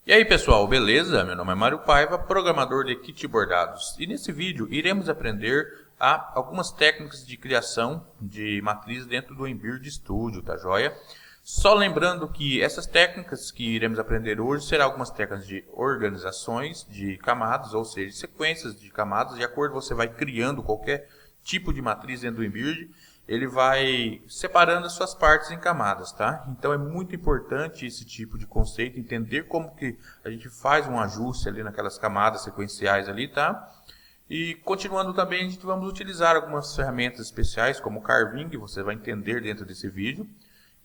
E aí pessoal, beleza? Meu nome é Mário Paiva, programador de Kit Bordados. E nesse vídeo iremos aprender algumas técnicas de criação de matriz dentro do Embird Studio, tá joia? Só lembrando que essas técnicas que iremos aprender hoje serão algumas técnicas de organizações de camadas, ou seja, sequências de camadas. De acordo você vai criando qualquer tipo de matriz dentro do Embird, ele vai separando as suas partes em camadas, tá? Então é muito importante esse tipo de conceito, entender como que a gente faz um ajuste ali naquelas camadas sequenciais ali, tá? E continuando também, a gente vamos utilizar algumas ferramentas especiais, como o Carving, que você vai entender dentro desse vídeo,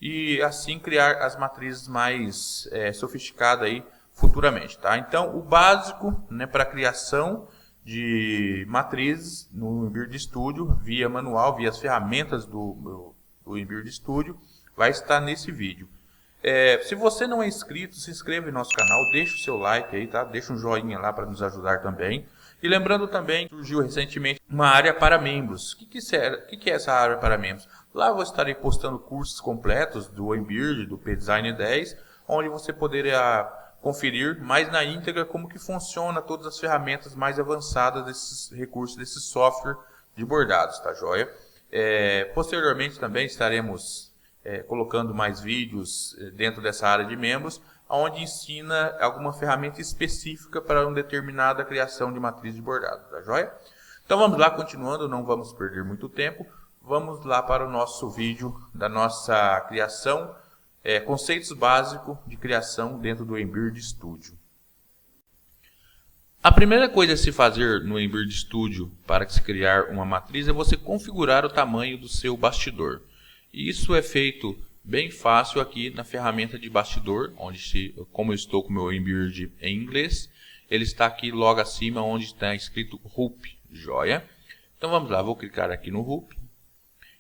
e assim criar as matrizes mais sofisticadas aí futuramente, tá? Então o básico, né, para a criação de matrizes no Embird Studio, via manual, via as ferramentas do Embird Studio, vai estar nesse vídeo. Se você não é inscrito, se inscreva no nosso canal, deixa o seu like aí, tá? Deixa um joinha lá para nos ajudar também. E lembrando também, surgiu recentemente uma área para membros. O que é essa área para membros? Lá eu estarei postando cursos completos do Embird, do PDesign 10, onde você poderá conferir mais na íntegra como que funciona todas as ferramentas mais avançadas desses recursos, desse software de bordados, tá joia? Posteriormente também estaremos colocando mais vídeos dentro dessa área de membros, onde ensina alguma ferramenta específica para uma determinada criação de matriz de bordado, tá joia? Então vamos lá, continuando, não vamos perder muito tempo, vamos lá para o nosso vídeo da nossa criação. Conceitos básicos de criação dentro do Embird Studio. A primeira coisa a se fazer no Embird Studio para se criar uma matriz é você configurar o tamanho do seu bastidor. E isso é feito bem fácil aqui na ferramenta de bastidor, onde como eu estou com o meu Embird em inglês, ele está aqui logo acima onde está escrito RUP, joia? Então vamos lá, vou clicar aqui no RUP.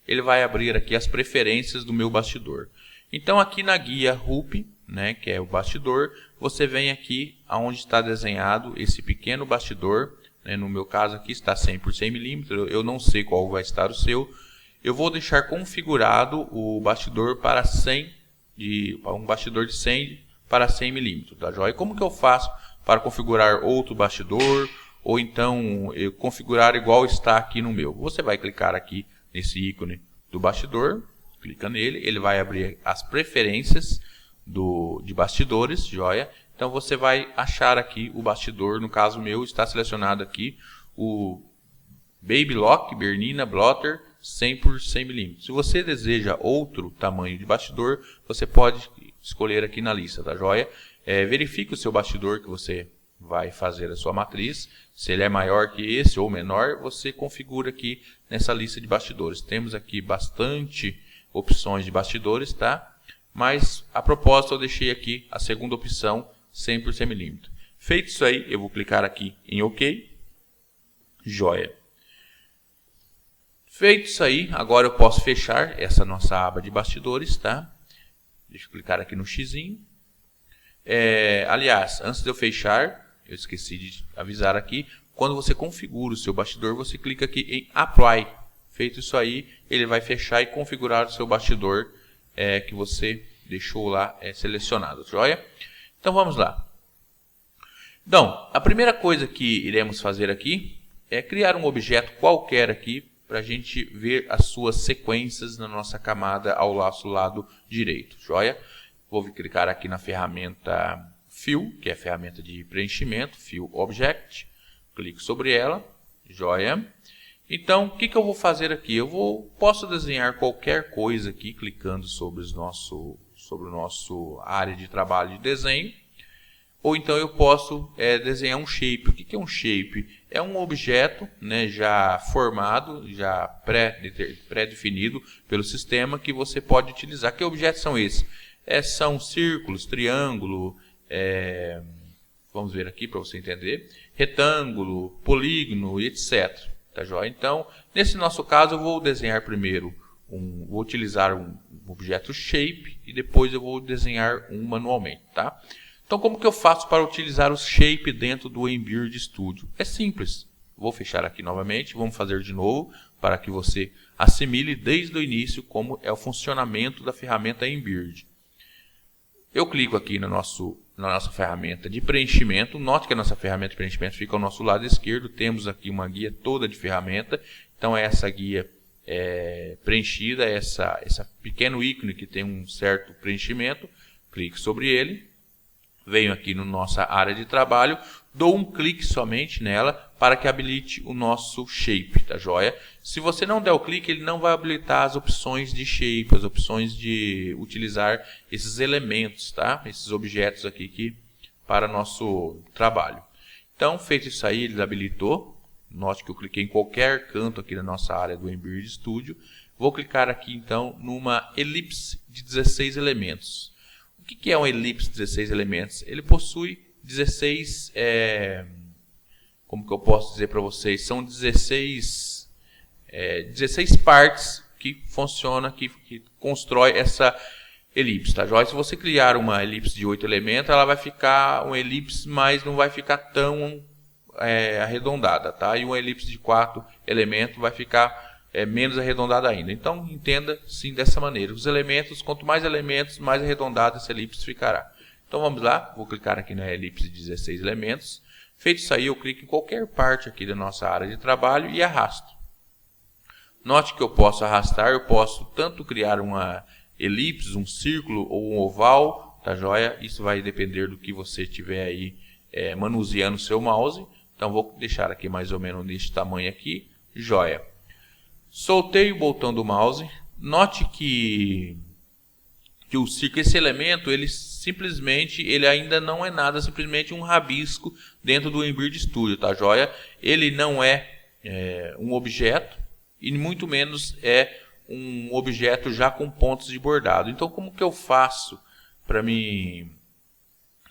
Ele vai abrir aqui as preferências do meu bastidor. Então aqui na guia RUP, né, que é o bastidor, você vem aqui onde está desenhado esse pequeno bastidor, né, no meu caso aqui está 100 por 100 mm, eu não sei qual vai estar o seu. Eu vou deixar configurado o bastidor para um bastidor de 100 para 100 mm, tá joia? Como que eu faço para configurar outro bastidor ou então eu configurar igual está aqui no meu? Você vai clicar aqui nesse ícone do bastidor, clica nele, ele vai abrir as preferências de bastidores, joia? Então você vai achar aqui o bastidor, no caso meu está selecionado aqui o Baby Lock Bernina Blotter 100 por 100 mm. Se você deseja outro tamanho de bastidor, você pode escolher aqui na lista, tá joia? Verifique o seu bastidor que você vai fazer a sua matriz, se ele é maior que esse ou menor, você configura aqui nessa lista de bastidores. Temos aqui bastante opções de bastidores, tá? Mas a propósito eu deixei aqui a segunda opção 100 por 100 mm. Feito isso aí, eu vou clicar aqui em OK, joia. Feito isso aí, agora eu posso fechar essa nossa aba de bastidores, tá? Deixa eu clicar aqui no xizinho. Aliás, antes de eu fechar, eu esqueci de avisar aqui, quando você configura o seu bastidor, você clica aqui em Apply. Feito isso aí, ele vai fechar e configurar o seu bastidor que você deixou lá selecionado, joia? Então vamos lá. Então, a primeira coisa que iremos fazer aqui é criar um objeto qualquer aqui para a gente ver as suas sequências na nossa camada ao nosso lado direito, joia? Vou clicar aqui na ferramenta Fill, que é a ferramenta de preenchimento, Fill Object, clico sobre ela, joia? Então, o que eu vou fazer aqui? Posso desenhar qualquer coisa aqui, clicando sobre o nosso área de trabalho de desenho. Ou então eu posso desenhar um shape. O que é um shape? É um objeto, né, já formado, já pré-definido pelo sistema que você pode utilizar. Que objetos são esses? São círculos, triângulo, vamos ver aqui para você entender, retângulo, polígono, etc. Tá joia? Então, nesse nosso caso, eu vou desenhar primeiro, vou utilizar um objeto shape e depois eu vou desenhar um manualmente, tá? Então, como que eu faço para utilizar o shape dentro do Embird Studio? É simples. Vou fechar aqui novamente, vamos fazer de novo para que você assimile desde o início como é o funcionamento da ferramenta Embird. Eu clico aqui na na nossa ferramenta de preenchimento. Note que a nossa ferramenta de preenchimento fica ao nosso lado esquerdo. Temos aqui uma guia toda de ferramenta. Então, essa guia preenchida, essa pequeno ícone que tem um certo preenchimento. Clique sobre ele. Venho aqui na nossa área de trabalho. Dou um clique somente nela para que habilite o nosso shape, tá joia? Se você não der o clique, ele não vai habilitar as opções de shape, as opções de utilizar esses elementos, tá? Esses objetos aqui para nosso trabalho. Então, feito isso aí, ele habilitou. Note que eu cliquei em qualquer canto aqui da nossa área do Embird Studio. Vou clicar aqui, então, numa elipse de 16 elementos. O que é uma elipse de 16 elementos? Ele possui 16, como que eu posso dizer para vocês? São 16 partes que funcionam, que constrói essa elipse, tá joia? Se você criar uma elipse de 8 elementos, ela vai ficar uma elipse, mas não vai ficar tão arredondada, tá? E uma elipse de 4 elementos vai ficar menos arredondada ainda. Então, entenda sim dessa maneira. Os elementos, quanto mais elementos, mais arredondada essa elipse ficará. Então, vamos lá. Vou clicar aqui na elipse de 16 elementos. Feito isso aí, eu clico em qualquer parte aqui da nossa área de trabalho e arrasto. Note que eu posso arrastar, eu posso tanto criar uma elipse, um círculo ou um oval, tá joia? Isso vai depender do que você tiver aí manuseando o seu mouse. Então, vou deixar aqui mais ou menos neste tamanho aqui, joia. Soltei o botão do mouse. Note que o círculo, esse elemento, ele ainda não é nada, simplesmente um rabisco dentro do Embird Studio, tá joia? Ele não é um objeto e muito menos é um objeto já com pontos de bordado. Então, como que eu faço para me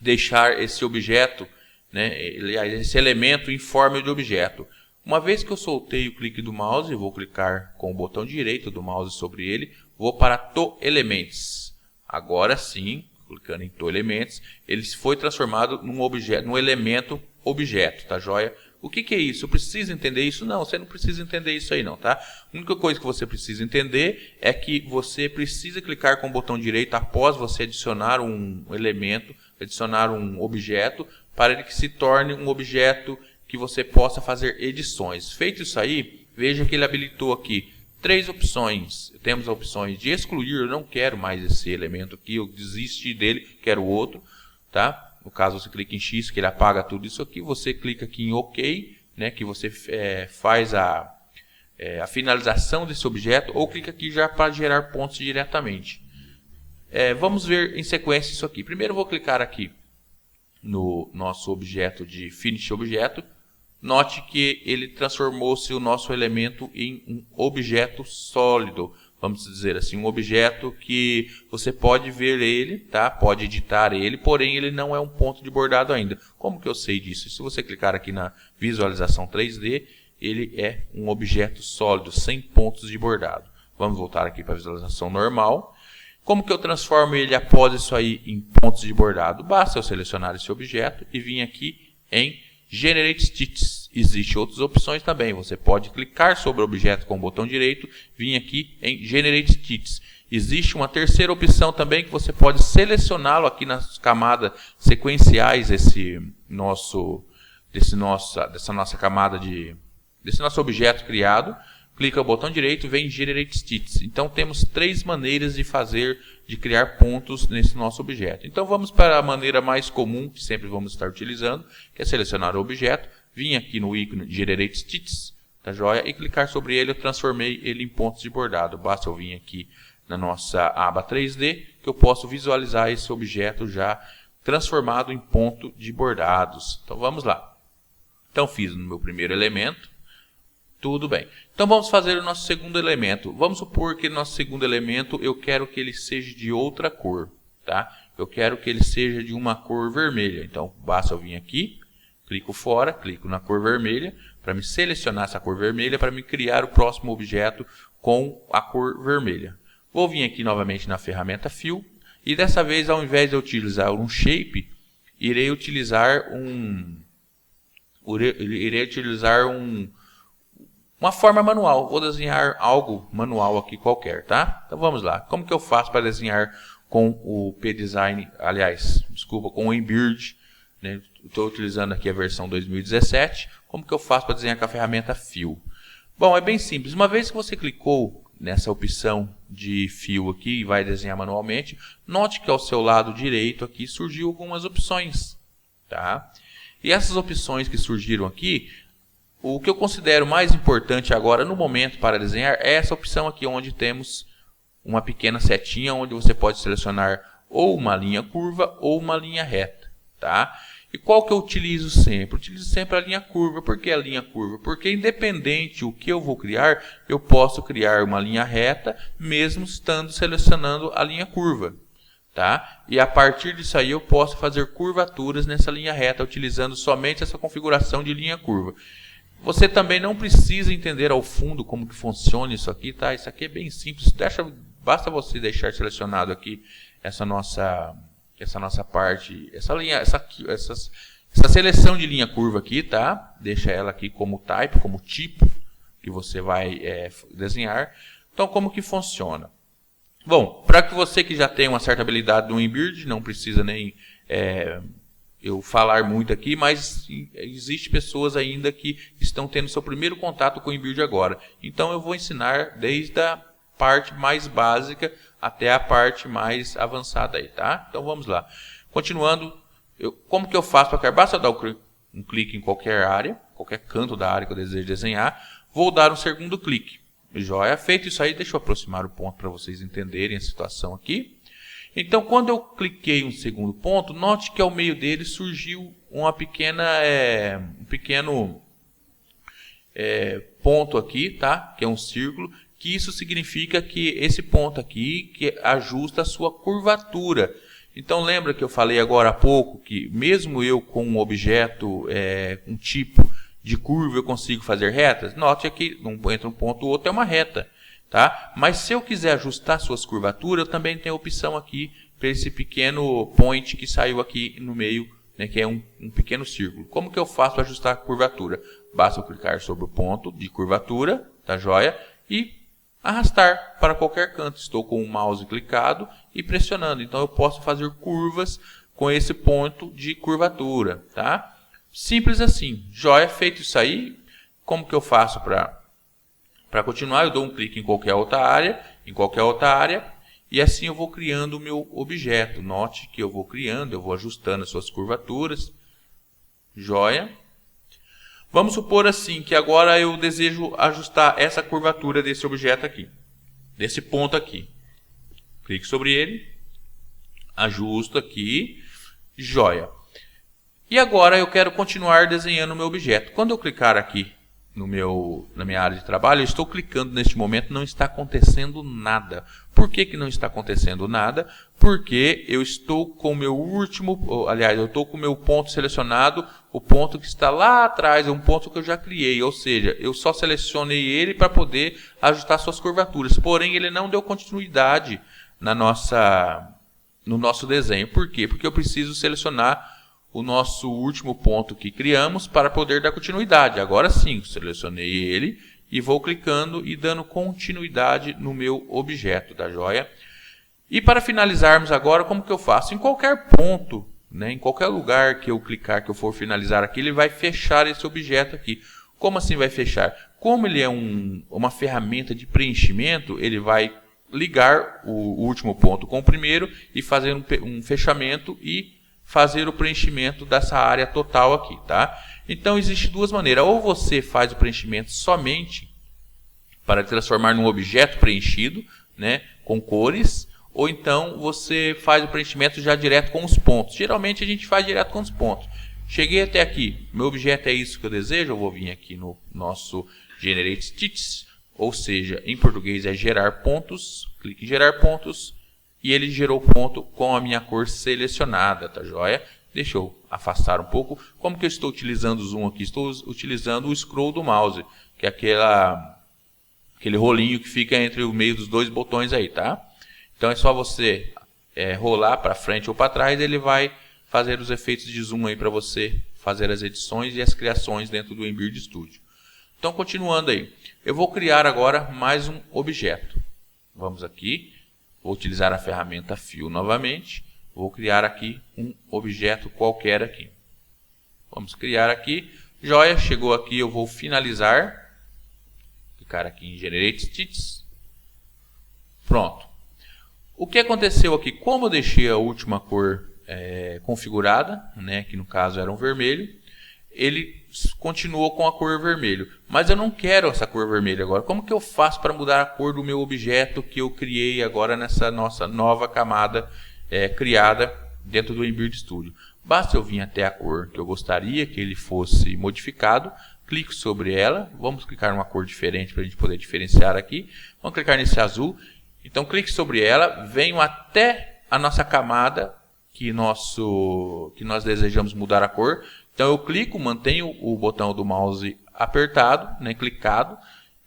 deixar esse objeto, esse elemento em forma de objeto? Uma vez que eu soltei o clique do mouse, vou clicar com o botão direito do mouse sobre ele, vou para To Elements. Agora sim, clicando em To Elements, ele foi transformado num objeto, num elemento objeto, tá joia? O que é isso? Eu preciso entender isso? Não, você não precisa entender isso aí não, tá? A única coisa que você precisa entender é que você precisa clicar com o botão direito após você adicionar um elemento, adicionar um objeto, para ele que se torne um objeto que você possa fazer edições. Feito isso aí, veja que ele habilitou aqui 3 opções. Temos opções de excluir, eu não quero mais esse elemento aqui, eu desisti dele, quero outro, tá? No caso, você clica em X, que ele apaga tudo isso aqui, você clica aqui em OK, que você faz a finalização desse objeto, ou clica aqui já para gerar pontos diretamente. Vamos ver em sequência isso aqui. Primeiro eu vou clicar aqui no nosso objeto de Finish Objeto. Note que ele transformou-se o nosso elemento em um objeto sólido, vamos dizer assim, um objeto que você pode ver ele, tá? Pode editar ele, porém ele não é um ponto de bordado ainda. Como que eu sei disso? Se você clicar aqui na visualização 3D, ele é um objeto sólido, sem pontos de bordado. Vamos voltar aqui para a visualização normal. Como que eu transformo ele após isso aí em pontos de bordado? Basta eu selecionar esse objeto e vir aqui em Generate Stitches. Existem outras opções também. Você pode clicar sobre o objeto com o botão direito, vir aqui em Generate Stitches. Existe uma terceira opção também que você pode selecioná-lo aqui nas camadas sequenciais desse nosso objeto criado. Clica o botão direito e vem Generate Stitches. Então temos 3 maneiras de criar pontos nesse nosso objeto. Então vamos para a maneira mais comum que sempre vamos estar utilizando, que é selecionar o objeto, vir aqui no ícone Generate Stitches, tá joia? E clicar sobre ele, eu transformei ele em pontos de bordado. Basta eu vir aqui na nossa aba 3D, que eu posso visualizar esse objeto já transformado em ponto de bordados. Então vamos lá. Então fiz no meu primeiro elemento. Tudo bem. Então vamos fazer o nosso segundo elemento. Vamos supor que no nosso segundo elemento eu quero que ele seja de outra cor, tá? Eu quero que ele seja de uma cor vermelha. Então basta eu vir aqui, clico fora, clico na cor vermelha, para me selecionar essa cor vermelha, para me criar o próximo objeto com a cor vermelha. Vou vir aqui novamente na ferramenta Fill, e dessa vez, ao invés de eu utilizar um shape, irei utilizar uma forma manual. Vou desenhar algo manual aqui qualquer, tá? Então vamos lá. Como que eu faço para desenhar com o PDesign, aliás, desculpa, com o Embird, né? Estou utilizando aqui a versão 2017. Como que eu faço para desenhar com a ferramenta Fill? Bom, é bem simples. Uma vez que você clicou nessa opção de Fill aqui e vai desenhar manualmente, note que ao seu lado direito aqui surgiu algumas opções, tá? E essas opções que surgiram aqui, o que eu considero mais importante agora no momento para desenhar é essa opção aqui, onde temos uma pequena setinha, onde você pode selecionar ou uma linha curva ou uma linha reta, tá? E qual que eu utilizo sempre? Utilizo sempre a linha curva. Por que a linha curva? Porque independente o que eu vou criar, eu posso criar uma linha reta, mesmo estando selecionando a linha curva, tá? E a partir disso aí eu posso fazer curvaturas nessa linha reta, utilizando somente essa configuração de linha curva. Você também não precisa entender ao fundo como que funciona isso aqui, tá? Isso aqui é bem simples. Basta você deixar selecionado aqui essa nossa parte, essa seleção de linha curva aqui, tá? Deixa ela aqui como type, como tipo que você vai desenhar. Então, como que funciona? Bom, para que você que já tem uma certa habilidade no Embird, não precisa nem eu falar muito aqui, mas existe pessoas ainda que estão tendo seu primeiro contato com o Embird agora. Então eu vou ensinar desde a parte mais básica até a parte mais avançada aí, tá? Então vamos lá. Continuando, como que eu faço para criar? Basta dar um clique em qualquer área, qualquer canto da área que eu desejo desenhar. Vou dar um segundo clique. Joia, feito isso aí, deixa eu aproximar o ponto para vocês entenderem a situação aqui. Então, quando eu cliquei um segundo ponto, note que ao meio dele surgiu um pequeno ponto aqui, tá? Que é um círculo, que isso significa que esse ponto aqui que ajusta a sua curvatura. Então, lembra que eu falei agora há pouco que mesmo eu com um objeto, um tipo de curva, eu consigo fazer retas? Note aqui, entre um ponto e outro é uma reta. Tá? Mas se eu quiser ajustar suas curvaturas, eu também tenho a opção aqui para esse pequeno point que saiu aqui no meio, né, que é um pequeno círculo. Como que eu faço para ajustar a curvatura? Basta eu clicar sobre o ponto de curvatura, tá joia? E arrastar para qualquer canto. Estou com o mouse clicado e pressionando. Então eu posso fazer curvas com esse ponto de curvatura. Tá? Simples assim. Joia, feito isso aí, como que eu faço para continuar? Eu dou um clique em qualquer outra área, e assim eu vou criando o meu objeto. Note que eu vou criando, eu vou ajustando as suas curvaturas. Joia. Vamos supor assim que agora eu desejo ajustar essa curvatura desse objeto aqui, desse ponto aqui. Clique sobre ele, ajusto aqui, joia. E agora eu quero continuar desenhando o meu objeto. Quando eu clicar aqui na minha área de trabalho, eu estou clicando neste momento, não está acontecendo nada. Por que não está acontecendo nada? Porque eu estou com o meu eu estou com o meu ponto selecionado, o ponto que está lá atrás, é um ponto que eu já criei, ou seja, eu só selecionei ele para poder ajustar suas curvaturas, porém ele não deu continuidade no nosso desenho. Por quê? Porque eu preciso selecionar o nosso último ponto que criamos para poder dar continuidade. Agora sim, selecionei ele e vou clicando e dando continuidade no meu objeto, tá joia? E para finalizarmos agora, como que eu faço? Em qualquer ponto, né, em qualquer lugar que eu clicar, que eu for finalizar aqui, ele vai fechar esse objeto aqui. Como assim vai fechar? Como ele é uma ferramenta de preenchimento, ele vai ligar o último ponto com o primeiro e fazer um fechamento e fazer o preenchimento dessa área total aqui, tá? Então, existem duas maneiras. Ou você faz o preenchimento somente para transformar num objeto preenchido, né, com cores, ou então você faz o preenchimento já direto com os pontos. Geralmente, a gente faz direto com os pontos. Cheguei até aqui, meu objeto é isso que eu desejo, eu vou vir aqui no nosso Generate Stitches, ou seja, em português é gerar pontos, clique em gerar pontos, e ele gerou ponto com a minha cor selecionada, tá joia? Deixa eu afastar um pouco. Como que eu estou utilizando o zoom aqui? Estou utilizando o scroll do mouse, que é aquele rolinho que fica entre o meio dos dois botões aí, tá? Então é só você rolar para frente ou para trás, ele vai fazer os efeitos de zoom aí para você fazer as edições e as criações dentro do Embird Studio. Então, continuando aí, eu vou criar agora mais um objeto. Vamos aqui. Vou utilizar a ferramenta Fill novamente. Vou criar aqui um objeto qualquer aqui. Vamos criar aqui. Joia, chegou aqui, eu vou finalizar. Clicar aqui em Generate Stitches. Pronto. O que aconteceu aqui? Como eu deixei a última cor configurada, né, que no caso era um vermelho, ele continuou com a cor vermelho. Mas eu não quero essa cor vermelha agora. Como que eu faço para mudar a cor do meu objeto que eu criei agora nessa nossa nova camada criada dentro do Embird Studio? Basta eu vir até a cor que eu gostaria que ele fosse modificado, clico sobre ela, vamos clicar em uma cor diferente para a gente poder diferenciar aqui. Vamos clicar nesse azul. Então clique sobre ela, venho até a nossa camada que nós desejamos mudar a cor. Então eu clico, mantenho o botão do mouse apertado, né, clicado,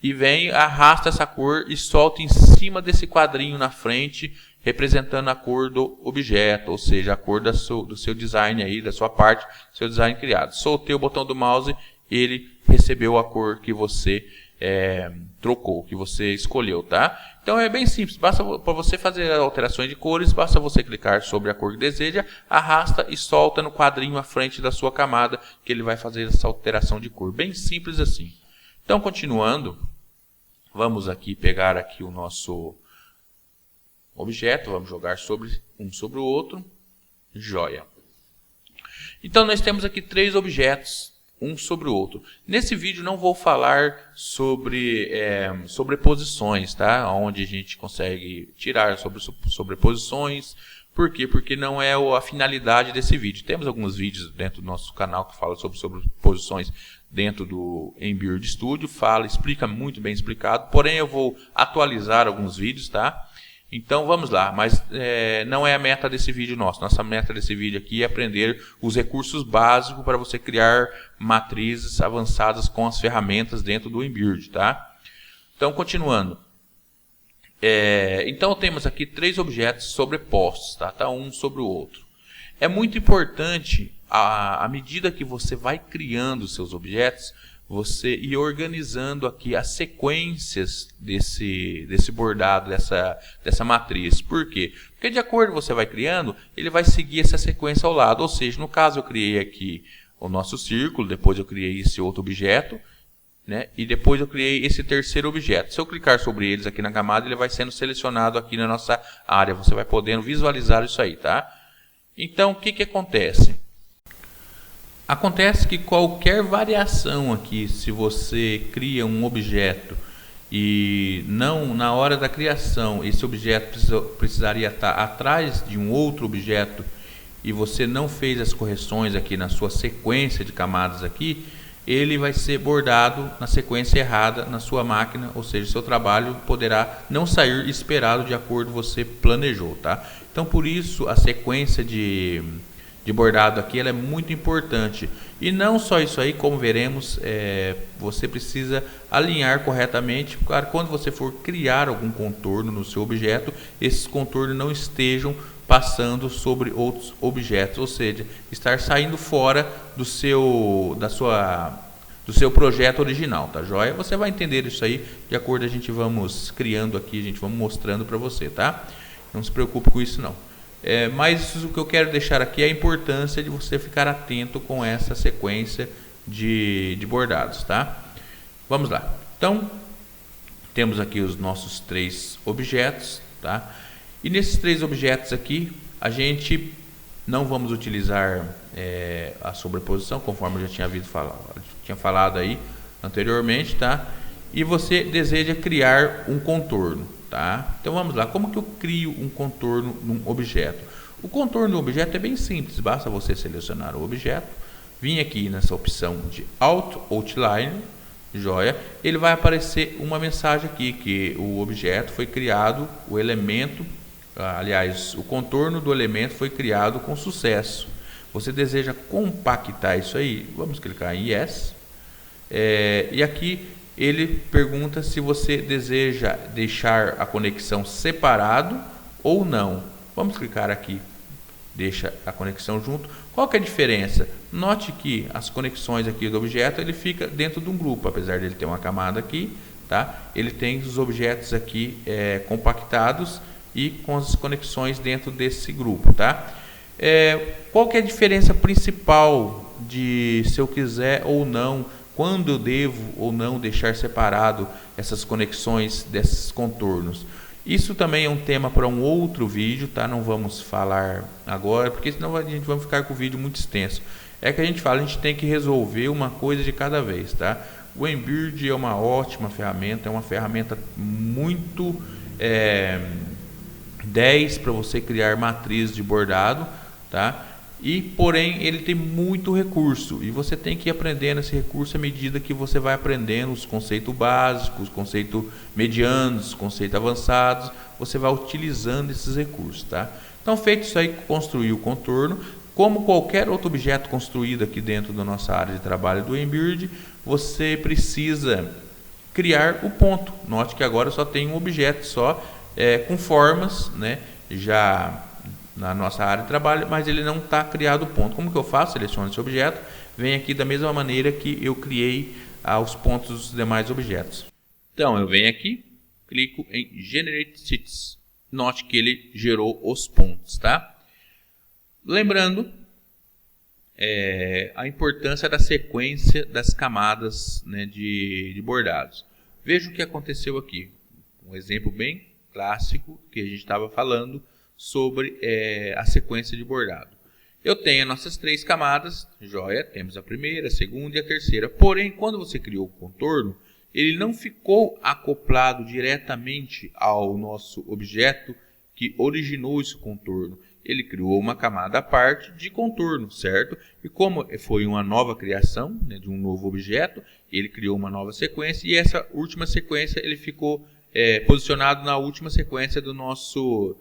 e venho, arrasta essa cor e solto em cima desse quadrinho na frente, representando a cor do objeto, ou seja, a cor do seu design aí, da sua parte, do seu design criado. Soltei o botão do mouse, ele recebeu a cor que você trocou, que você escolheu, tá? Então é bem simples, basta para você fazer alterações de cores, basta você clicar sobre a cor que deseja, arrasta e solta no quadrinho à frente da sua camada, que ele vai fazer essa alteração de cor, bem simples assim. Então continuando, vamos aqui pegar aqui o nosso objeto, vamos jogar um sobre o outro, joia. Então nós temos aqui 3 objetos, um sobre o outro. Nesse vídeo não vou falar sobre sobreposições, tá? Onde a gente consegue tirar sobreposições. Por quê? Porque não é a finalidade desse vídeo. Temos alguns vídeos dentro do nosso canal que falam sobre sobreposições dentro do Embird Studio. Explica muito bem explicado. Porém, eu vou atualizar alguns vídeos, tá? Então vamos lá, mas não é a meta desse vídeo nosso. Nossa meta desse vídeo aqui é aprender os recursos básicos para você criar matrizes avançadas com as ferramentas dentro do Embird, tá? Então continuando. Então temos aqui 3 objetos sobrepostos, tá? Um sobre o outro. É muito importante, à medida que você vai criando os seus objetos, você ir organizando aqui as sequências desse bordado, dessa matriz. Por quê? Porque de acordo que você vai criando, ele vai seguir essa sequência ao lado. Ou seja, no caso eu criei aqui o nosso círculo, depois eu criei esse outro objeto, né? E depois eu criei esse terceiro objeto. Se eu clicar sobre eles aqui na camada, ele vai sendo selecionado aqui na nossa área. Você vai podendo visualizar isso aí, tá? Então, o que acontece? Acontece que qualquer variação aqui, se você cria um objeto e não na hora da criação esse objeto precisaria estar atrás de um outro objeto e você não fez as correções aqui na sua sequência de camadas aqui, ele vai ser bordado na sequência errada na sua máquina, ou seja, seu trabalho poderá não sair esperado de acordo com você planejou, tá? Então por isso a sequência de bordado aqui ela é muito importante. E não só isso aí, como veremos, você precisa alinhar corretamente para quando você for criar algum contorno no seu objeto, esses contornos não estejam passando sobre outros objetos, ou seja, estar saindo fora do seu projeto original, tá joia? Você vai entender isso aí de acordo a gente vamos criando aqui, a gente vamos mostrando para você, tá? Não se preocupe com isso não. Mas o que eu quero deixar aqui é a importância de você ficar atento com essa sequência de bordados, tá? Vamos lá. Então, temos aqui os nossos 3 objetos, tá? E nesses 3 objetos aqui, a gente não vamos utilizar a sobreposição, conforme eu já tinha falado aí anteriormente, tá? E você deseja criar um contorno. Tá? Então vamos lá, como que eu crio um contorno num objeto? O contorno do objeto é bem simples, basta você selecionar o objeto, vir aqui nessa opção de Auto Outline, joia, ele vai aparecer uma mensagem aqui que o objeto foi criado, o elemento, aliás, o contorno do elemento foi criado com sucesso. Você deseja compactar isso aí? Vamos clicar em Yes, e aqui ele pergunta se você deseja deixar a conexão separado ou não. Vamos clicar aqui, deixa a conexão junto. Qual que é a diferença? Note que as conexões aqui do objeto, ele fica dentro de um grupo, apesar de ele ter uma camada aqui, tá? Ele tem os objetos aqui compactados e com as conexões dentro desse grupo, tá? Qual que é a diferença principal de se eu quiser ou não, quando eu devo ou não deixar separado essas conexões desses contornos? Isso também é um tema para um outro vídeo, tá? Não vamos falar agora, porque senão a gente vai ficar com o vídeo muito extenso. É que a gente tem que resolver uma coisa de cada vez, tá? O Embird é uma ótima ferramenta, é uma ferramenta muito 10 para você criar matriz de bordado, tá? E porém ele tem muito recurso e você tem que ir aprendendo esse recurso à medida que você vai aprendendo os conceitos básicos, os conceitos medianos, os conceitos avançados, você vai utilizando esses recursos, tá? Então, feito isso aí, construir o contorno, como qualquer outro objeto construído aqui dentro da nossa área de trabalho do Embird, você precisa criar o ponto. Note que agora só tem um objeto só com formas, né? Já na nossa área de trabalho, mas ele não está criado o ponto. Como que eu faço? Seleciono esse objeto, venho aqui da mesma maneira que eu criei os pontos dos demais objetos. Então eu venho aqui, clico em Generate Sheets. Note que ele gerou os pontos, tá? Lembrando a importância da sequência das camadas, né, de bordados. Veja o que aconteceu aqui. Um exemplo bem clássico que a gente estava falando sobre a sequência de bordado. Eu tenho as nossas 3 camadas, joia, temos a primeira, a segunda e a terceira. Porém, quando você criou o contorno, ele não ficou acoplado diretamente ao nosso objeto que originou esse contorno. Ele criou uma camada à parte de contorno, certo? E como foi uma nova criação, né, de um novo objeto, ele criou uma nova sequência e essa última sequência ele ficou posicionado na última sequência dos nossos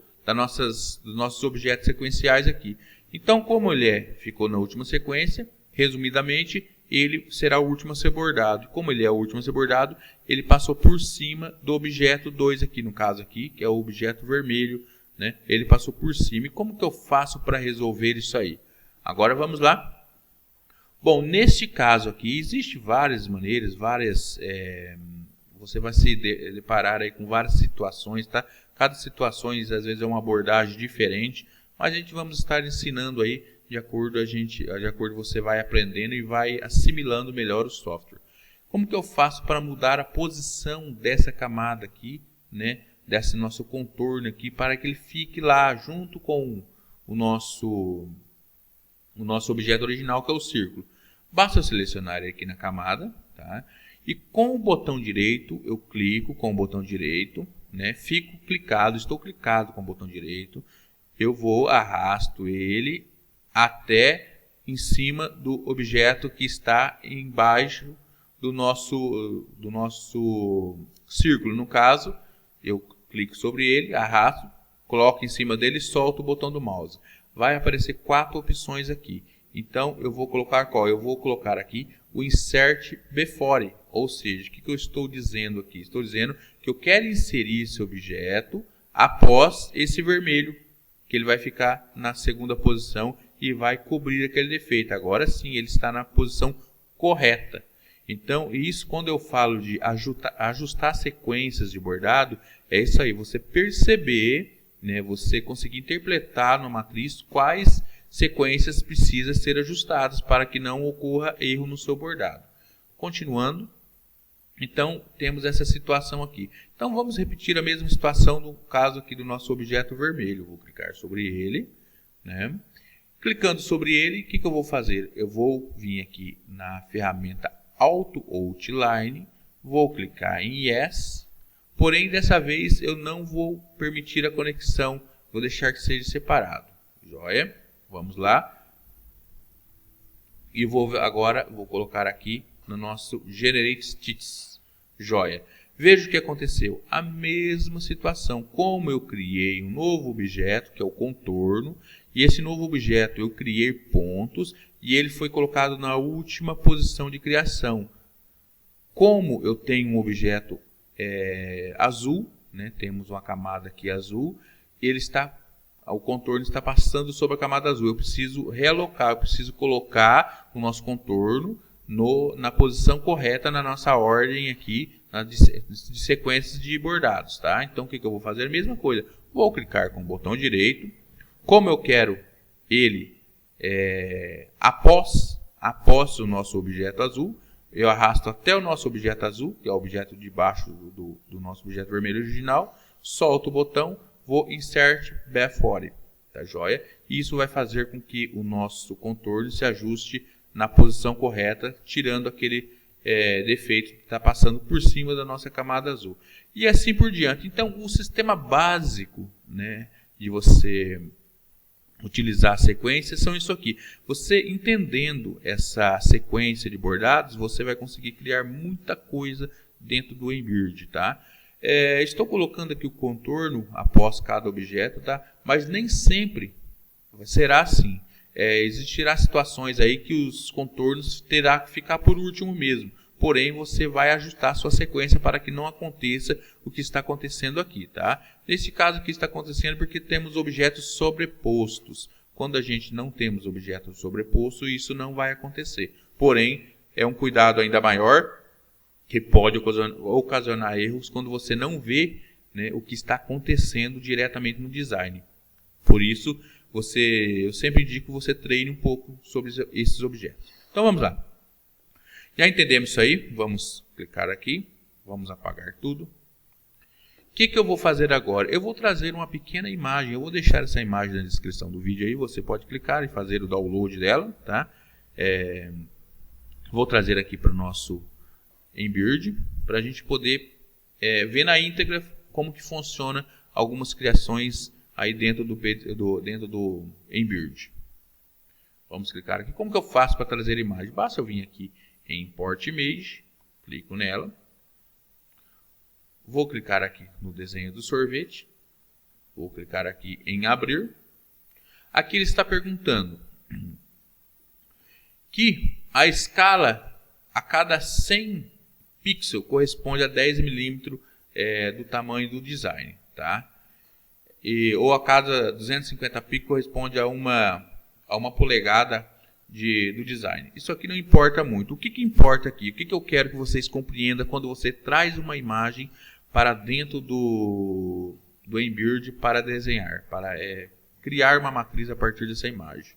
objetos sequenciais aqui. Então, como ele ficou na última sequência, resumidamente, ele será o último a ser bordado. Como ele é o último a ser bordado, ele passou por cima do objeto 2 aqui, no caso aqui, que é o objeto vermelho, né? Ele passou por cima. E como que eu faço para resolver isso aí? Agora vamos lá. Bom, neste caso aqui, existem várias maneiras, você vai se deparar aí com várias situações, tá? Cada situação, às vezes, é uma abordagem diferente, mas a gente vamos estar ensinando aí de acordo você vai aprendendo e vai assimilando melhor o software. Como que eu faço para mudar a posição dessa camada aqui, né? Desse nosso contorno aqui, para que ele fique lá junto com o nosso objeto original, que é o círculo. Basta eu selecionar ele aqui na camada, tá? E com o botão direito, eu clico com o botão direito, né? Estou clicado com o botão direito, eu arrasto ele até em cima do objeto que está embaixo do nosso círculo. No caso, eu clico sobre ele, arrasto, coloco em cima dele e solto o botão do mouse. Vai aparecer 4 opções aqui. Então, eu vou colocar qual? Eu vou colocar aqui o Insert Before. Ou seja, o que eu estou dizendo aqui? Estou dizendo que eu quero inserir esse objeto após esse vermelho, que ele vai ficar na segunda posição e vai cobrir aquele defeito. Agora sim, ele está na posição correta. Então, isso quando eu falo de ajustar sequências de bordado, é isso aí, você perceber, né, você conseguir interpretar na matriz quais sequências precisam ser ajustadas para que não ocorra erro no seu bordado. Continuando, então temos essa situação aqui. Então vamos repetir a mesma situação no caso aqui do nosso objeto vermelho. Vou clicar sobre ele, né? Clicando sobre ele, o que eu vou fazer? Eu vou vir aqui na ferramenta Auto Outline, vou clicar em Yes, porém dessa vez eu não vou permitir a conexão, vou deixar que seja separado. Joia? Vamos lá. E agora vou colocar aqui no nosso Generate Sheets. Joia. Veja o que aconteceu. A mesma situação. Como eu criei um novo objeto, que é o contorno, e esse novo objeto eu criei pontos, e ele foi colocado na última posição de criação. Como eu tenho um objeto azul, né, temos uma camada aqui azul, o contorno está passando sobre a camada azul. Eu preciso realocar, eu preciso colocar o nosso contorno na posição correta na nossa ordem aqui de sequências de bordados, tá? Então o que eu vou fazer? A mesma coisa. Vou clicar com o botão direito. Como eu quero ele após o nosso objeto azul, eu arrasto até o nosso objeto azul, que é o objeto de baixo do nosso objeto vermelho original, solto o botão, vou Insert Before, tá joia? E isso vai fazer com que o nosso contorno se ajuste na posição correta, tirando aquele defeito que está passando por cima da nossa camada azul. E assim por diante. Então, o sistema básico, né, de você utilizar a sequência são isso aqui. Você entendendo essa sequência de bordados, você vai conseguir criar muita coisa dentro do Embird, tá? Estou colocando aqui o contorno após cada objeto, tá? Mas nem sempre será assim. Existirá situações aí que os contornos terá que ficar por último mesmo. Porém, você vai ajustar a sua sequência para que não aconteça o que está acontecendo aqui, tá? Nesse caso aqui está acontecendo porque temos objetos sobrepostos. Quando a gente não temos objetos sobrepostos, isso não vai acontecer. Porém, é um cuidado ainda maior que pode ocasionar erros quando você não vê, né, o que está acontecendo diretamente no design. Por isso, eu sempre indico que você treine um pouco sobre esses objetos. Então vamos lá. Já entendemos isso aí, vamos clicar aqui, vamos apagar tudo. O que eu vou fazer agora? Eu vou trazer uma pequena imagem, eu vou deixar essa imagem na descrição do vídeo aí, você pode clicar e fazer o download dela, tá? Vou trazer aqui para o nosso Embird, para a gente poder ver na íntegra como que funciona algumas criações aí dentro do Embird. Vamos clicar aqui. Como que eu faço para trazer a imagem? Basta eu vir aqui em Import Image, clico nela, vou clicar aqui no desenho do sorvete, vou clicar aqui em abrir. Aqui ele está perguntando que a escala a cada 100 pixels corresponde a 10 milímetros do tamanho do design, tá? Ou a cada 250 pixels corresponde a uma polegada do design. Isso aqui não importa muito. O que importa aqui? O que eu quero que vocês compreendam quando você traz uma imagem para dentro do Embird para desenhar, para criar uma matriz a partir dessa imagem.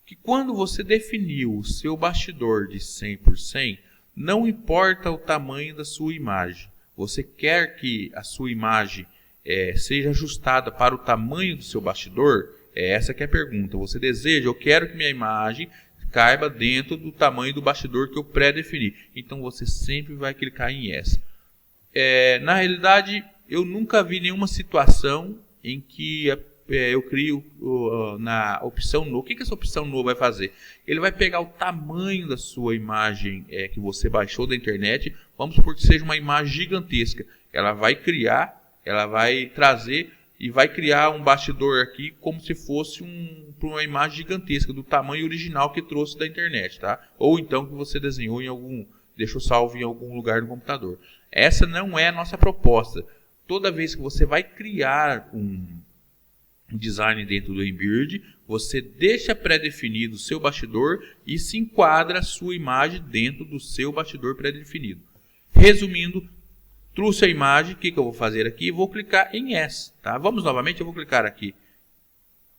Que quando você definiu o seu bastidor de 100 por 100, não importa o tamanho da sua imagem. Você quer que a sua imagem seja ajustada para o tamanho do seu bastidor? Essa que é a pergunta. Você deseja, eu quero que minha imagem caiba dentro do tamanho do bastidor que eu pré-defini. Então você sempre vai clicar em Yes. Na realidade, eu nunca vi nenhuma situação em que eu crio na opção No. O que essa opção No vai fazer? Ele vai pegar o tamanho da sua imagem que você baixou da internet. Vamos supor que seja uma imagem gigantesca. Ela vai criar, ela vai trazer e vai criar um bastidor aqui como se fosse uma imagem gigantesca do tamanho original que trouxe da internet, tá? Ou então que você desenhou deixou salvo em algum lugar no computador. Essa não é a nossa proposta. Toda vez que você vai criar um design dentro do Embird, você deixa pré-definido o seu bastidor e se enquadra a sua imagem dentro do seu bastidor pré-definido. Resumindo, trouxe a imagem, o que eu vou fazer aqui? Vou clicar em Yes, tá? Vamos novamente, eu vou clicar aqui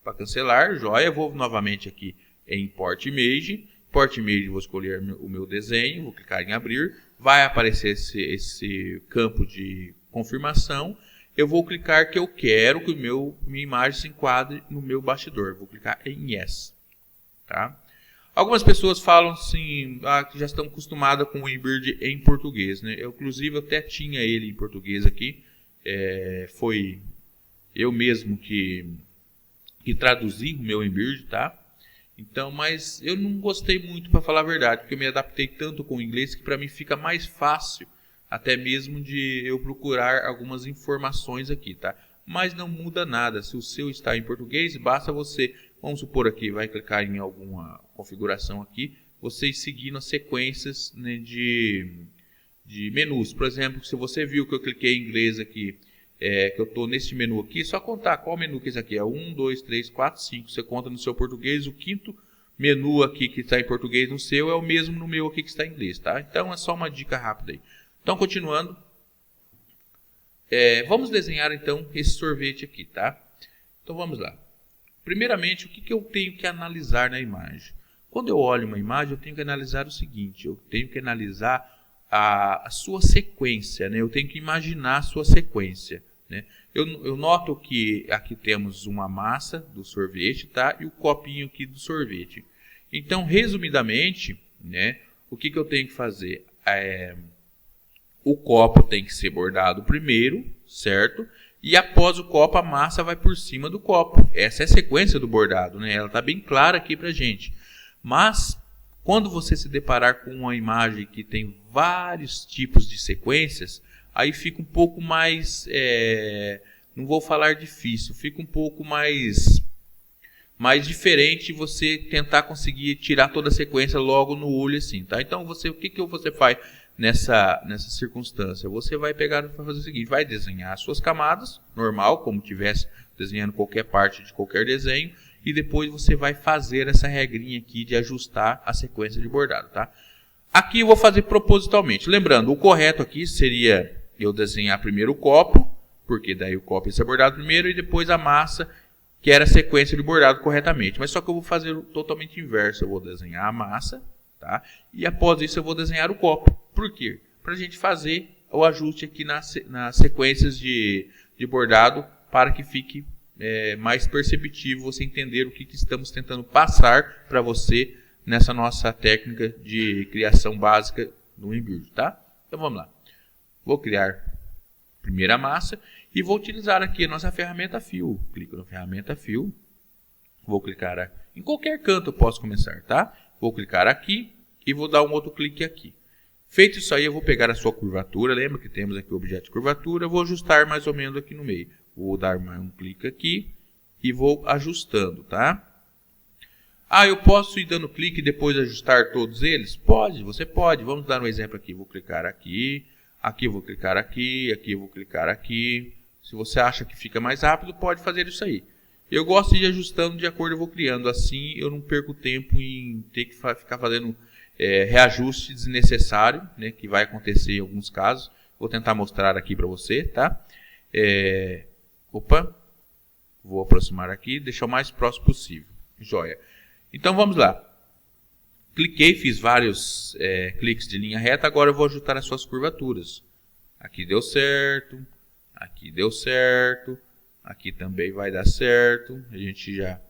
para cancelar, joia, vou novamente aqui em Import Image. Import Image, vou escolher o meu desenho, vou clicar em abrir, vai aparecer esse campo de confirmação. Eu vou clicar que eu quero que minha imagem se enquadre no meu bastidor, vou clicar em Yes, tá? Algumas pessoas falam assim, que já estão acostumadas com o Embird em português, né? Eu, inclusive, até tinha ele em português aqui. Foi eu mesmo que traduzi o meu Embird, tá? Então, mas eu não gostei muito, para falar a verdade, porque eu me adaptei tanto com o inglês que para mim fica mais fácil, até mesmo de eu procurar algumas informações aqui, tá? Mas não muda nada. Se o seu está em português, basta você, vamos supor aqui, vai clicar em alguma configuração aqui, vocês seguindo as sequências, né, de menus. Por exemplo, se você viu que eu cliquei em inglês aqui, que eu estou nesse menu aqui, só contar qual menu que é esse aqui. É 1, 2, 3, 4, 5. Você conta no seu português, o quinto menu aqui que está em português no seu é o mesmo no meu aqui que está em inglês, tá? Então é só uma dica rápida aí. Então, continuando. Vamos desenhar então esse sorvete aqui, tá? Então vamos lá. Primeiramente, o que eu tenho que analisar na imagem? Quando eu olho uma imagem, eu tenho que analisar o seguinte: eu tenho que analisar a sua sequência, né? Eu tenho que imaginar a sua sequência, né? Eu noto que aqui temos uma massa do sorvete, tá? E o copinho aqui do sorvete. Então, resumidamente, né, o que eu tenho que fazer? O copo tem que ser bordado primeiro, certo? E após o copo, a massa vai por cima do copo. Essa é a sequência do bordado, né? Ela está bem clara aqui pra gente. Mas, quando você se deparar com uma imagem que tem vários tipos de sequências, aí fica um pouco mais, não vou falar difícil, fica um pouco mais diferente você tentar conseguir tirar toda a sequência logo no olho assim, tá? Então, o que você faz nessa circunstância? Você vai fazer o seguinte: vai desenhar as suas camadas, normal, como tivesse desenhando qualquer parte de qualquer desenho, e depois você vai fazer essa regrinha aqui de ajustar a sequência de bordado, tá? Aqui eu vou fazer propositalmente. Lembrando, o correto aqui seria eu desenhar primeiro o copo, porque daí o copo ia ser bordado primeiro, e depois a massa, que era a sequência de bordado corretamente. Mas só que eu vou fazer totalmente inverso. Eu vou desenhar a massa, tá? E após isso eu vou desenhar o copo. Por quê? Para a gente fazer o ajuste aqui nas sequências de bordado, para que fique mais perceptível você entender o que estamos tentando passar para você nessa nossa técnica de criação básica do Embird, tá? Então vamos lá. Vou criar a primeira massa e vou utilizar aqui a nossa ferramenta Fill. Clico na ferramenta Fill. Vou clicar em qualquer canto eu posso começar, tá? Vou clicar aqui e vou dar um outro clique aqui. Feito isso aí, eu vou pegar a sua curvatura. Lembra que temos aqui o objeto de curvatura. Eu vou ajustar mais ou menos aqui no meio. Vou dar mais um clique aqui e vou ajustando, tá? Eu posso ir dando clique e depois ajustar todos eles? Pode, você pode. Vamos dar um exemplo aqui. Vou clicar aqui, aqui eu vou clicar aqui, aqui eu vou clicar aqui. Se você acha que fica mais rápido, pode fazer isso aí. Eu gosto de ir ajustando de acordo eu vou criando. Assim eu não perco tempo em ter que ficar fazendo reajuste desnecessário, né, que vai acontecer em alguns casos. Vou tentar mostrar aqui para você, tá? Vou aproximar aqui, deixar o mais próximo possível. Joia. Então vamos lá. Cliquei, fiz vários cliques de linha reta. Agora eu vou ajustar as suas curvaturas. Aqui deu certo. Aqui deu certo. Aqui também vai dar certo. A gente já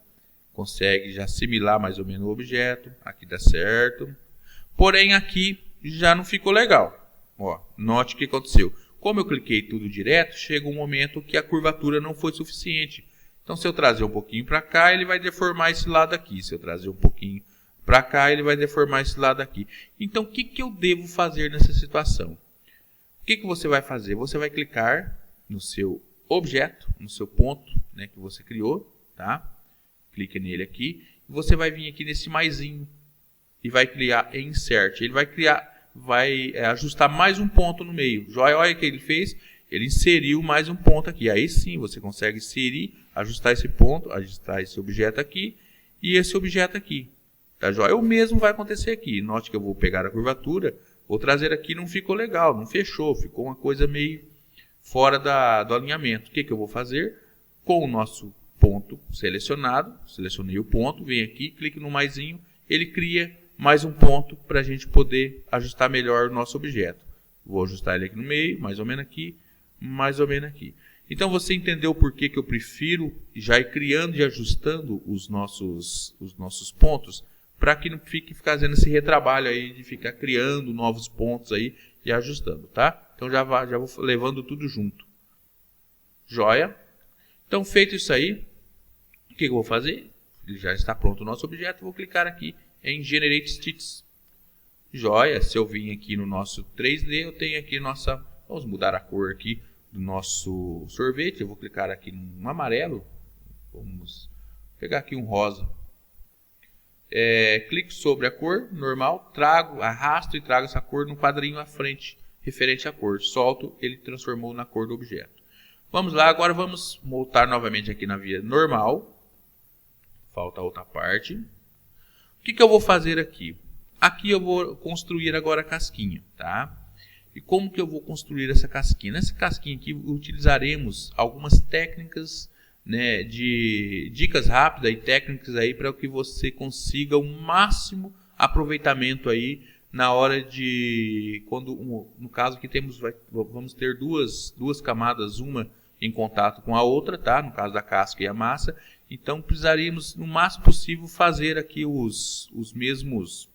consegue já assimilar mais ou menos o objeto. Aqui dá certo. Porém aqui já não ficou legal. Ó, note o que aconteceu. Como eu cliquei tudo direto, chega um momento que a curvatura não foi suficiente. Então, se eu trazer um pouquinho para cá, ele vai deformar esse lado aqui. Se eu trazer um pouquinho para cá, ele vai deformar esse lado aqui. Então, o que eu devo fazer nessa situação? O que você vai fazer? Você vai clicar no seu objeto, no seu ponto, né, que você criou, tá? Clique nele aqui. E você vai vir aqui nesse maisinho e vai criar Insert. Ele vai ajustar mais um ponto no meio. Joia, olha o que ele fez. Ele inseriu mais um ponto aqui. Aí sim, você consegue inserir, ajustar esse ponto, ajustar esse objeto aqui e esse objeto aqui. Tá, joia? O mesmo vai acontecer aqui. Note que eu vou pegar a curvatura, vou trazer aqui, não ficou legal, não fechou, ficou uma coisa meio fora do alinhamento. O que eu vou fazer? Com o nosso ponto selecionado, selecionei o ponto, venho aqui, clique no maisinho, ele cria mais um ponto para a gente poder ajustar melhor o nosso objeto. Vou ajustar ele aqui no meio, mais ou menos aqui, mais ou menos aqui. Então você entendeu por que eu prefiro já ir criando e ajustando os nossos pontos, para que não fique fazendo esse retrabalho aí de ficar criando novos pontos aí e ajustando, tá? Então já vou levando tudo junto. Joia? Então feito isso aí, o que eu vou fazer? Ele já está pronto o nosso objeto, vou clicar aqui em Generate Stitches. Joia, se eu vim aqui no nosso 3D, eu tenho aqui vamos mudar a cor aqui do nosso sorvete. Eu vou clicar aqui no amarelo, vamos pegar aqui um rosa. Clico sobre a cor normal, arrasto e trago essa cor no quadrinho à frente, referente à cor. Solto, ele transformou na cor do objeto. Vamos lá, agora vamos voltar novamente aqui na via normal. Falta a outra parte. O que eu vou fazer aqui? Aqui eu vou construir agora a casquinha, tá? E como que eu vou construir essa casquinha? Nessa casquinha aqui utilizaremos algumas técnicas, né, de dicas rápidas e técnicas aí para que você consiga o máximo aproveitamento aí na hora de no caso aqui vamos ter duas camadas, uma em contato com a outra, tá? No caso da casca e a massa. Então precisaríamos no máximo possível fazer aqui os mesmos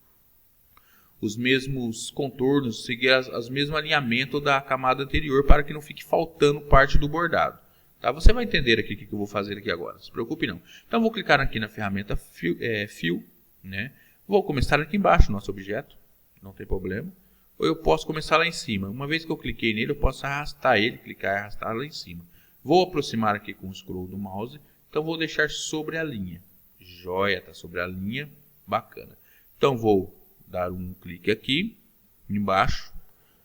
contornos, seguir os mesmos alinhamentos da camada anterior para que não fique faltando parte do bordado. Tá? Você vai entender aqui o que eu vou fazer aqui agora, não se preocupe não. Então vou clicar aqui na ferramenta Fio, né? Vou começar aqui embaixo no nosso objeto, não tem problema. Ou eu posso começar lá em cima. Uma vez que eu cliquei nele, eu posso arrastar ele, clicar e arrastar lá em cima. Vou aproximar aqui com o scroll do mouse, então vou deixar sobre a linha. Joia, tá sobre a linha, bacana. Então vou dar um clique aqui, embaixo,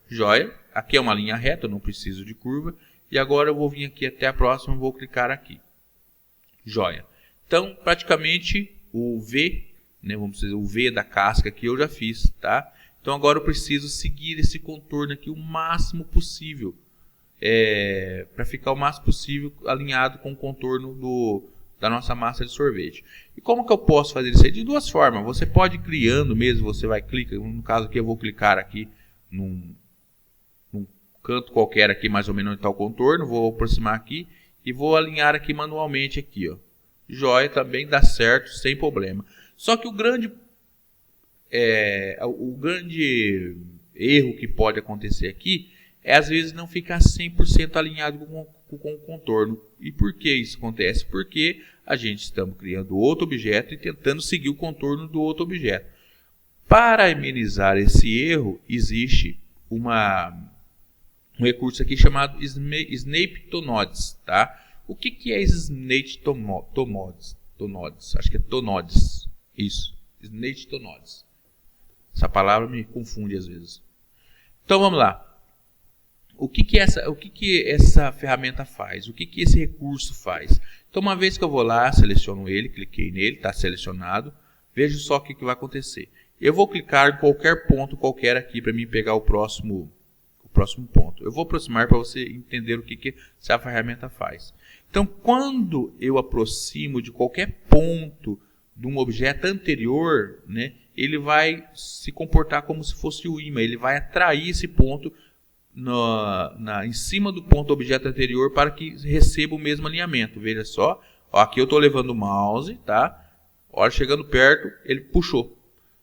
joia. Aqui é uma linha reta, eu não preciso de curva. E agora eu vou vir aqui até a próxima, vou clicar aqui. Joia. Então, praticamente o V, né, vamos dizer, o V da casca aqui eu já fiz, tá? Então agora eu preciso seguir esse contorno aqui o máximo possível, para ficar o máximo possível alinhado com o contorno da nossa massa de sorvete. E como que eu posso fazer isso aí? De duas formas. Você pode ir criando mesmo, você vai clicar, no caso aqui eu vou clicar aqui num canto qualquer aqui, mais ou menos onde está o contorno, vou aproximar aqui e vou alinhar aqui manualmente aqui, ó. Joia, também dá certo, sem problema. Só que o grande erro que pode acontecer aqui é às vezes não ficar 100% alinhado com o contorno. E por que isso acontece? Porque a gente estamos criando outro objeto e tentando seguir o contorno do outro objeto. Para amenizar esse erro, existe um recurso aqui chamado Snap to Nodes, tá? O que é Snap to Nodes? Acho que é to Nodes. Isso, Snap to Nodes. Essa palavra me confunde às vezes. Então vamos lá. O que essa ferramenta faz? O que esse recurso faz? Então uma vez que eu vou lá, seleciono ele, cliquei nele, está selecionado. Veja só o que vai acontecer. Eu vou clicar em qualquer ponto qualquer aqui para mim pegar o próximo ponto. Eu vou aproximar para você entender o que essa ferramenta faz. Então, quando eu aproximo de qualquer ponto de um objeto anterior, né, ele vai se comportar como se fosse o ímã. Ele vai atrair esse ponto em cima do ponto do objeto anterior para que receba o mesmo alinhamento. Veja só, ó, aqui eu estou levando o mouse, tá? Olha, chegando perto, ele puxou.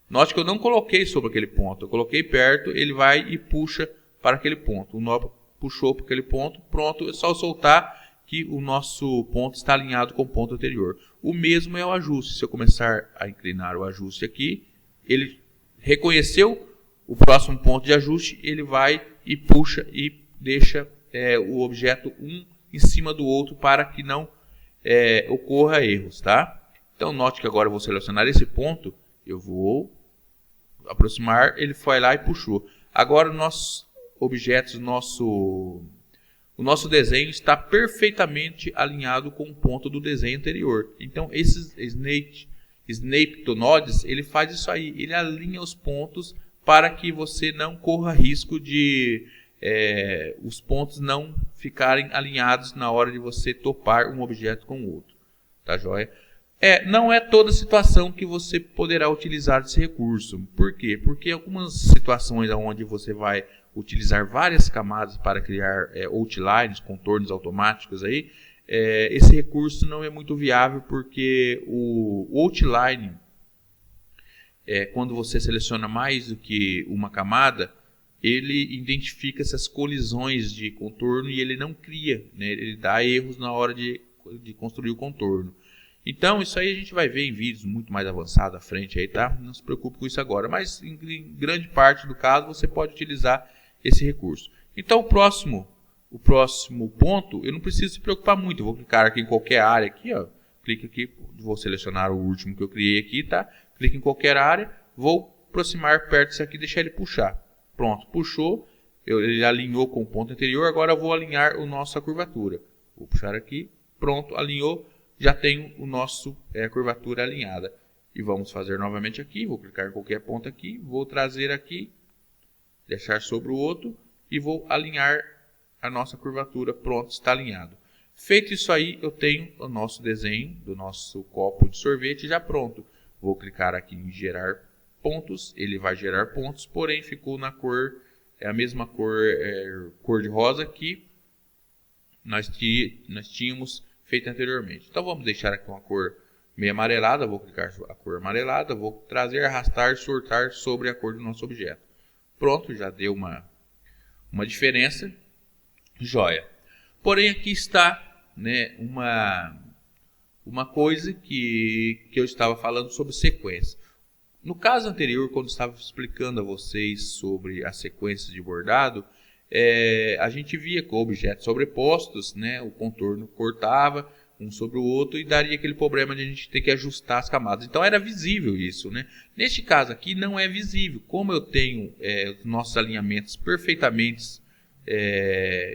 Note que eu não coloquei sobre aquele ponto. Eu coloquei perto, ele vai e puxa para aquele ponto. O nó puxou para aquele ponto, pronto, é só soltar que o nosso ponto está alinhado com o ponto anterior. O mesmo é o ajuste. Se eu começar a inclinar o ajuste aqui, ele reconheceu o próximo ponto de ajuste, ele vai e puxa e deixa o objeto um em cima do outro para que não ocorra erros, tá? Então note que agora eu vou selecionar esse ponto, eu vou aproximar, ele foi lá e puxou. Agora nossos objetos, o nosso desenho está perfeitamente alinhado com o ponto do desenho anterior. Então esse Snap to Nodes, ele faz isso aí, ele alinha os pontos para que você não corra risco de os pontos não ficarem alinhados na hora de você topar um objeto com o outro. Tá joia? Não é toda situação que você poderá utilizar esse recurso. Por quê? Porque algumas situações onde você vai utilizar várias camadas para criar outlines, contornos automáticos aí, esse recurso não é muito viável, porque o outline, quando você seleciona mais do que uma camada, ele identifica essas colisões de contorno e ele não cria, né? Ele dá erros na hora de construir o contorno. Então isso aí a gente vai ver em vídeos muito mais avançados à frente aí, tá? Não se preocupe com isso agora, mas em grande parte do caso você pode utilizar esse recurso. Então o próximo ponto, eu não preciso se preocupar muito. Eu vou clicar aqui em qualquer área aqui, ó. Clique aqui, vou selecionar o último que eu criei aqui, tá? Clique em qualquer área, vou aproximar perto disso aqui e deixar ele puxar. Pronto, puxou, ele alinhou com o ponto anterior, agora eu vou alinhar a nossa curvatura. Vou puxar aqui, pronto, alinhou, já tenho o nosso curvatura alinhada. E vamos fazer novamente aqui, vou clicar em qualquer ponto aqui, vou trazer aqui, deixar sobre o outro e vou alinhar a nossa curvatura. Pronto, está alinhado. Feito isso aí, eu tenho o nosso desenho do nosso copo de sorvete já pronto. Vou clicar aqui em gerar pontos, ele vai gerar pontos, porém ficou na cor, é a mesma cor, cor de rosa que nós tínhamos feito anteriormente. Então vamos deixar aqui uma cor meio amarelada, vou clicar a cor amarelada, vou trazer, arrastar, sortar sobre a cor do nosso objeto. Pronto, já deu uma diferença, joia. Porém aqui está, né, uma coisa que eu estava falando sobre sequência. No caso anterior, quando estava explicando a vocês sobre as sequências de bordado, a gente via com objetos sobrepostos, né, o contorno cortava um sobre o outro e daria aquele problema de a gente ter que ajustar as camadas. Então era visível isso, né? Neste caso aqui não é visível. Como eu tenho os nossos alinhamentos perfeitamente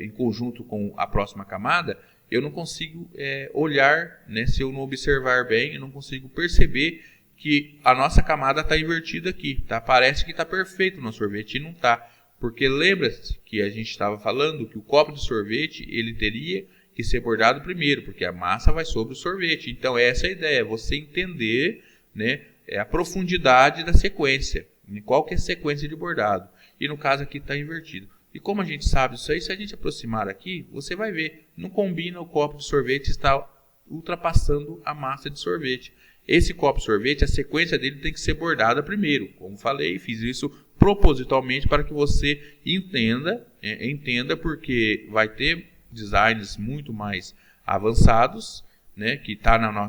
em conjunto com a próxima camada, eu não consigo olhar, né, se eu não observar bem, eu não consigo perceber que a nossa camada está invertida aqui, tá? Parece que está perfeito no sorvete e não está. Porque lembra-se que a gente estava falando que o copo de sorvete ele teria que ser bordado primeiro, porque a massa vai sobre o sorvete. Então essa é a ideia, você entender, né, a profundidade da sequência, qual que é a sequência de bordado. E no caso aqui está invertido. E como a gente sabe isso aí, se a gente aproximar aqui, você vai ver, não combina o copo de sorvete está ultrapassando a massa de sorvete. Esse copo de sorvete, a sequência dele tem que ser bordada primeiro. Como falei, fiz isso propositalmente para que você entenda porque vai ter designs muito mais avançados, né, que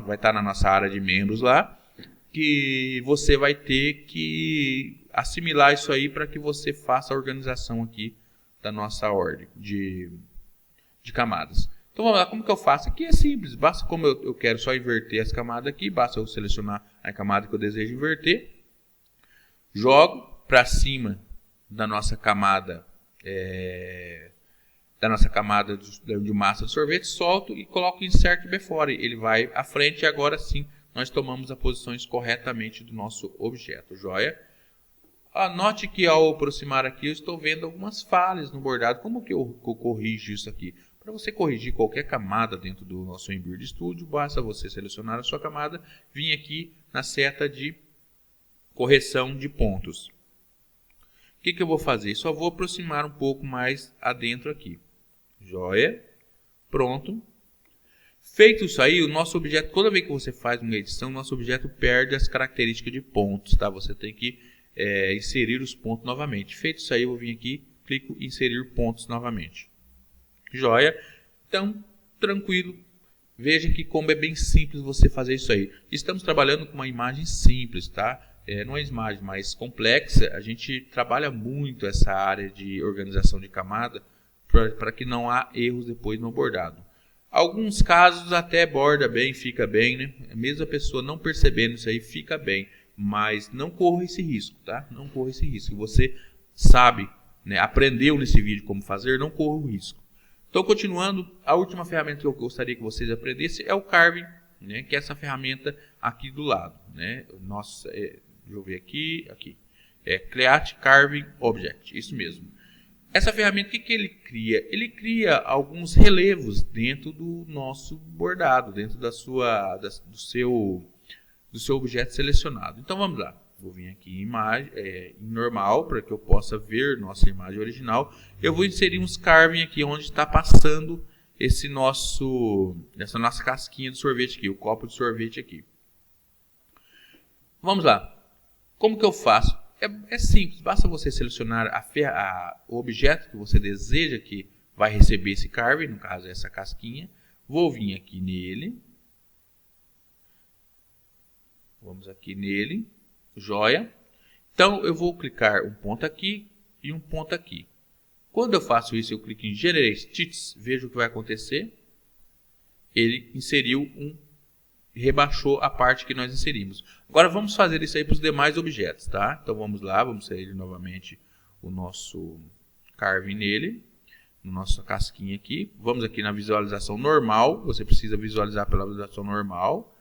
vai estar na nossa área de membros lá, que você vai ter que assimilar isso aí para que você faça a organização aqui da nossa ordem de camadas. Então vamos lá, como que eu faço? Aqui é simples, basta, como eu quero só inverter as camadas aqui, basta eu selecionar a camada que eu desejo inverter, jogo para cima da nossa camada de massa de sorvete, solto e coloco Insert Before. Ele vai à frente e agora sim nós tomamos as posições corretamente do nosso objeto. Joia? Note que ao aproximar aqui eu estou vendo algumas falhas no bordado. Como que eu corrijo isso aqui? Para você corrigir qualquer camada dentro do nosso Embird Studio, basta você selecionar a sua camada, vir aqui na seta de correção de pontos. O que eu vou fazer? Só vou aproximar um pouco mais adentro aqui. Joia. Pronto. Feito isso aí, o nosso objeto, toda vez que você faz uma edição, o nosso objeto perde as características de pontos, tá? Você tem que inserir os pontos novamente. Feito isso aí, eu vou vir aqui, clico em inserir pontos novamente. Joia. Então, tranquilo. Veja que como é bem simples você fazer isso aí. Estamos trabalhando com uma imagem simples, tá? Não é uma imagem mais complexa. A gente trabalha muito essa área de organização de camada para que não há erros depois no bordado. Alguns casos até borda bem, fica bem, né? Mesmo a pessoa não percebendo isso aí, fica bem. Mas não corra esse risco, tá? Não corra esse risco. Você sabe, né, aprendeu nesse vídeo como fazer, não corra o risco. Então, continuando, a última ferramenta que eu gostaria que vocês aprendessem é o Carving, né, que é essa ferramenta aqui do lado. Né? Deixa eu ver aqui. Create Carving Object, isso mesmo. Essa ferramenta, o que ele cria? Ele cria alguns relevos dentro do nosso bordado, dentro do seu objeto selecionado. Então, vamos lá. Vou vir aqui em imagem, em normal, para que eu possa ver nossa imagem original. Eu vou inserir uns carving aqui, onde está passando essa nossa casquinha de sorvete aqui, o copo de sorvete aqui. Vamos lá. Como que eu faço? É simples, basta você selecionar o objeto que você deseja que vai receber esse carving, no caso essa casquinha. Vou vir aqui nele. Vamos aqui nele. Joia. Então eu vou clicar um ponto aqui e um ponto aqui. Quando eu faço isso, eu clico em Generate Stitches, veja o que vai acontecer. Ele rebaixou a parte que nós inserimos. Agora vamos fazer isso aí para os demais objetos, tá? Então vamos lá, vamos inserir novamente o nosso carving nele, no nossa casquinha aqui. Vamos aqui na visualização normal, você precisa visualizar pela visualização normal,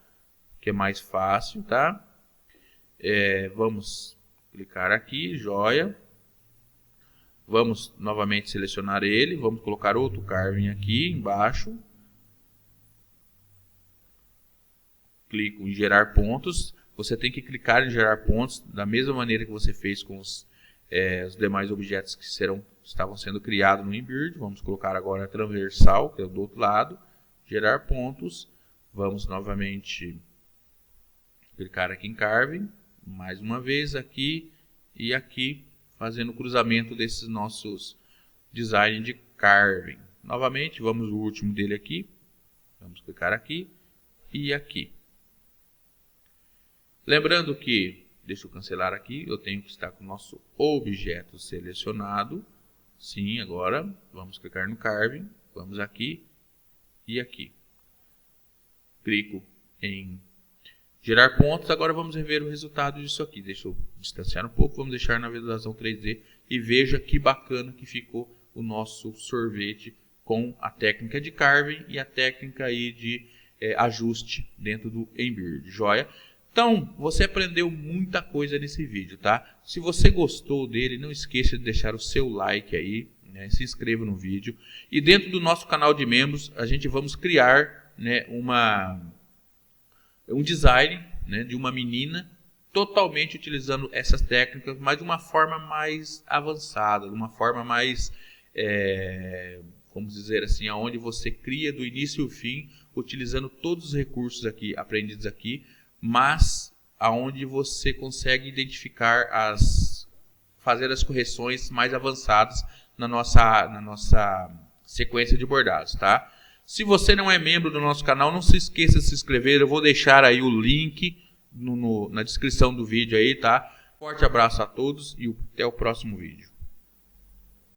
que é mais fácil, tá? Vamos clicar aqui, joia. Vamos novamente selecionar ele, vamos colocar outro carving aqui embaixo. Clico em gerar pontos. Você tem que clicar em gerar pontos da mesma maneira que você fez com os demais objetos que estavam sendo criados no Embird. Vamos colocar agora a transversal, que é do outro lado. Gerar pontos. Vamos novamente clicar aqui em Carving. Mais uma vez aqui e aqui, fazendo o cruzamento desses nossos design de Carving. Novamente, vamos no último dele aqui. Vamos clicar aqui e aqui. Lembrando que, deixa eu cancelar aqui, eu tenho que estar com o nosso objeto selecionado. Sim, agora vamos clicar no Carving, vamos aqui e aqui. Clico em gerar pontos, agora vamos ver o resultado disso aqui. Deixa eu distanciar um pouco, vamos deixar na visualização 3D e veja que bacana que ficou o nosso sorvete com a técnica de Carving e a técnica aí de ajuste dentro do Embird. Joia? Então, você aprendeu muita coisa nesse vídeo, tá? Se você gostou dele, não esqueça de deixar o seu like aí, né? Se inscreva no vídeo. E dentro do nosso canal de membros, a gente vamos criar, né, um design, né, de uma menina totalmente utilizando essas técnicas, mas de uma forma mais avançada, de uma forma mais, vamos dizer assim, onde você cria do início ao fim, utilizando todos os recursos aqui aprendidos aqui, mas aonde você consegue identificar fazer as correções mais avançadas na nossa sequência de bordados, tá? Se você não é membro do nosso canal, não se esqueça de se inscrever. Eu vou deixar aí o link na descrição do vídeo aí, tá? Forte abraço a todos e até o próximo vídeo.